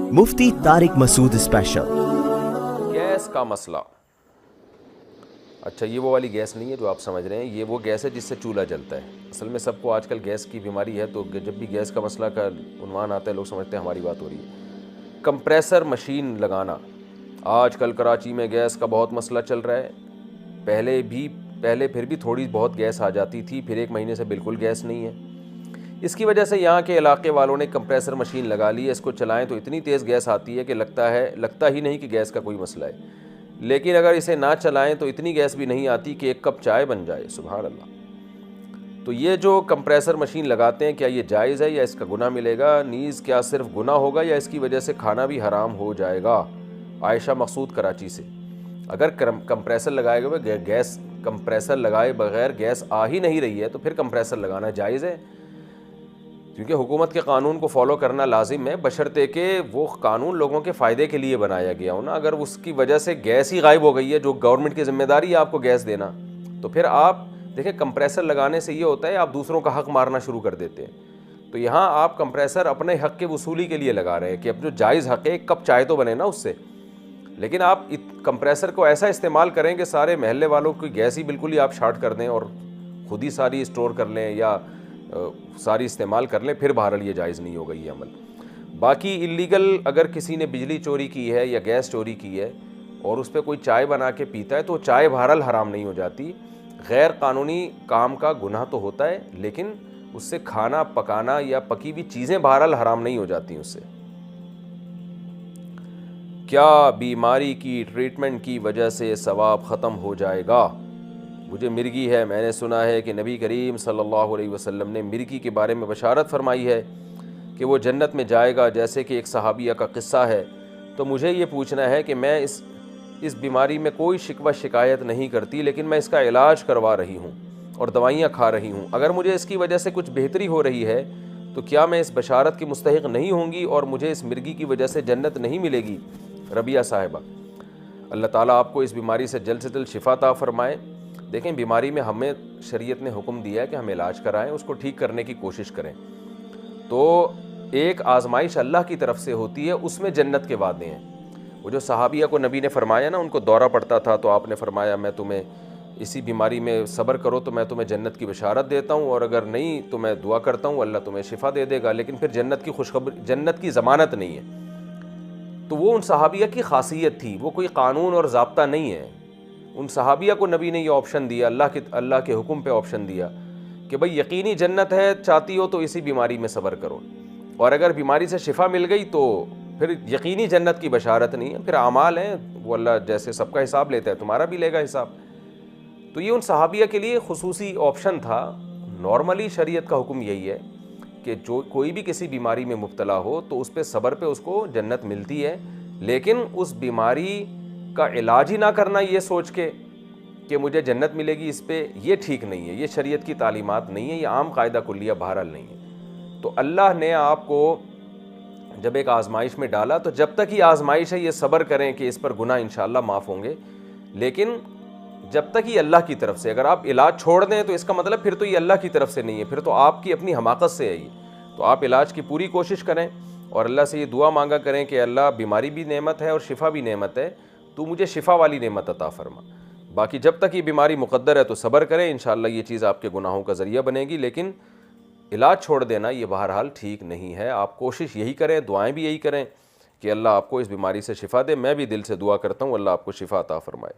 मुफ्ती Tariq Masood special. Gas का मसला। अच्छा, ये वो वाली गैस नहीं है जो आप समझ रहे हैं, ये वो गैस है जिससे चूल्हा जलता है। असल में सबको आजकल गैस की बीमारी है, तो जब भी गैस का मसला का उन्वान आता है लोग समझते हैं हमारी बात हो रही है। कंप्रेसर मशीन लगाना, आजकल कराची में गैस का बहुत मसला चल रहा है। पहले फिर भी थोड़ी बहुत गैस आ जाती थी, फिर एक महीने से बिल्कुल गैस नहीं है। इसकी वजह से यहाँ के इलाके वालों ने कंप्रेसर मशीन लगा ली है। इसको चलाएं तो इतनी तेज़ गैस आती है कि लगता ही नहीं कि गैस का कोई मसला है। लेकिन अगर इसे ना चलाएं तो इतनी गैस भी नहीं आती कि एक कप चाय बन जाए। सुभान अल्लाह। तो ये जो कंप्रेसर मशीन लगाते हैं, क्या ये जायज़ है या इसका गुनाह मिलेगा? नीज़ क्या सिर्फ गुनाह होगा या इसकी वजह से खाना भी हराम हो जाएगा? आयशा मकसूद कराची से। अगर कंप्रेसर लगाए हुए गैस कंप्रेसर लगाए बगैर गैस आ ही नहीं रही है तो फिर कंप्रेसर लगाना जायज़ है, क्योंकि हुकूमत के कानून को फॉलो करना लाजिम है, बशर्ते कि वो कानून लोगों के फ़ायदे के लिए बनाया गया हो ना। अगर उसकी वजह से गैस ही गायब हो गई है, जो गवर्नमेंट की जिम्मेदारी है आपको गैस देना, तो फिर आप देखें कंप्रेसर लगाने से ये होता है आप दूसरों का हक़ मारना शुरू कर देते हैं। तो यहाँ आप कंप्रेसर अपने हक़ के वसूली के लिए लगा रहे हैं कि अब जो जायज़ हक़ है, एक कप चाय तो बने ना उससे। लेकिन आप कंप्रेसर को ऐसा इस्तेमाल करें कि सारे महल्ले वालों की गैस ही बिल्कुल ही आप शार्ट कर दें और ख़ुद ही सारी स्टोर कर लें या सारी इस्तेमाल कर लें, फिर बहरहाल ये जायज़ नहीं होगा ये अमल। बाकी इलीगल अगर किसी ने बिजली चोरी की है या गैस चोरी की है और उस पर कोई चाय बना के पीता है, तो चाय बहरहाल हराम नहीं हो जाती। गैर कानूनी काम का गुनाह तो होता है, लेकिन उससे खाना पकाना या पकी हुई चीज़ें बहरहाल हराम नहीं हो जाती उससे। क्या बीमारी की ट्रीटमेंट की वजह से सवाब ख़त्म हो जाएगा? मुझे मिर्गी है, मैंने सुना है कि नबी करीम सल्लल्लाहु अलैहि वसल्लम ने मिर्गी के बारे में बशारत फरमाई है कि वो जन्नत में जाएगा, जैसे कि एक सहाबिया का किस्सा है। तो मुझे ये पूछना है कि मैं इस बीमारी में कोई शिकवा शिकायत नहीं करती, लेकिन मैं इसका इलाज करवा रही हूँ और दवाइयाँ खा रही हूँ। अगर मुझे इसकी वजह से कुछ बेहतरी हो रही है तो क्या मैं इस बशारत की मुस्तहिक नहीं होंगी और मुझे इस मिर्गी की वजह से जन्नत नहीं मिलेगी? रबिया साहिबा, अल्लाह ताला आपको इस बीमारी से जल्द शिफा अता फरमाए। देखें, बीमारी में हमें शरीयत ने हुक्म दिया है कि हम इलाज कराएं, उसको ठीक करने की कोशिश करें। तो एक आजमाइश अल्लाह की तरफ से होती है, उसमें जन्नत के वादे हैं। वो जो सहाबिया को नबी ने फरमाया ना, उनको दौरा पड़ता था तो आपने फरमाया मैं तुम्हें इसी बीमारी में सब्र करो तो मैं तुम्हें जन्नत की बशारत देता हूँ, और अगर नहीं तो मैं दुआ करता हूँ अल्लाह तुम्हें शिफा दे देगा। लेकिन फिर जन्नत की खुशखबरी, जन्नत की ज़मानत नहीं है। तो वो उन सहाबिया की खासियत थी, वो कोई कानून और ज़ाब्ता नहीं है। उन सहाबिया को नबी ने ये ऑप्शन दिया, अल्लाह के हुक्म पे ऑप्शन दिया कि भाई यकीनी जन्नत है, चाहती हो तो इसी बीमारी में सब्र करो, और अगर बीमारी से शिफा मिल गई तो फिर यकीनी जन्नत की बशारत नहीं है। फिर आमाल हैं, वो अल्लाह जैसे सबका हिसाब लेता है तुम्हारा भी लेगा हिसाब। तो ये उन सहाबिया के लिए खुसूसी ऑप्शन था। नॉर्मली शरीयत का हुक्म यही है कि जो कोई भी किसी बीमारी में मुब्तला हो तो उस पर सब्र पे उसको जन्नत मिलती है, लेकिन उस बीमारी का इलाज ही ना करना ये सोच के कि मुझे जन्नत मिलेगी इस पे, ये ठीक नहीं है, ये शरीयत की तालीमात नहीं है, ये आम कायदा कुल्लिया बहरहाल नहीं है। तो अल्लाह ने आपको जब एक आजमाइश में डाला तो जब तक ही आजमाइश है ये सब्र करें कि इस पर गुनाह इंशाअल्लाह माफ़ होंगे। लेकिन जब तक ही अल्लाह की तरफ से, अगर आप इलाज छोड़ दें तो इसका मतलब फिर तो ये अल्लाह की तरफ से नहीं है, फिर तो आपकी अपनी हमाकत से है ये। तो आप इलाज की पूरी कोशिश करें और अल्लाह से ये दुआ मांगा करें कि अल्लाह बीमारी भी नेमत है और शिफा भी नेमत है, तो मुझे शिफा वाली नेमत अता फरमा। बाकी जब तक ये बीमारी मुक़द्दर है तो सब्र करें, इंशाअल्लाह ये चीज़ आपके गुनाहों का ज़रिया बनेगी। लेकिन इलाज छोड़ देना ये बहरहाल ठीक नहीं है। आप कोशिश यही करें, दुआएं भी यही करें कि अल्लाह आपको इस बीमारी से शिफा दे। मैं भी दिल से दुआ करता हूँ अल्लाह आपको शिफा अता फरमाए।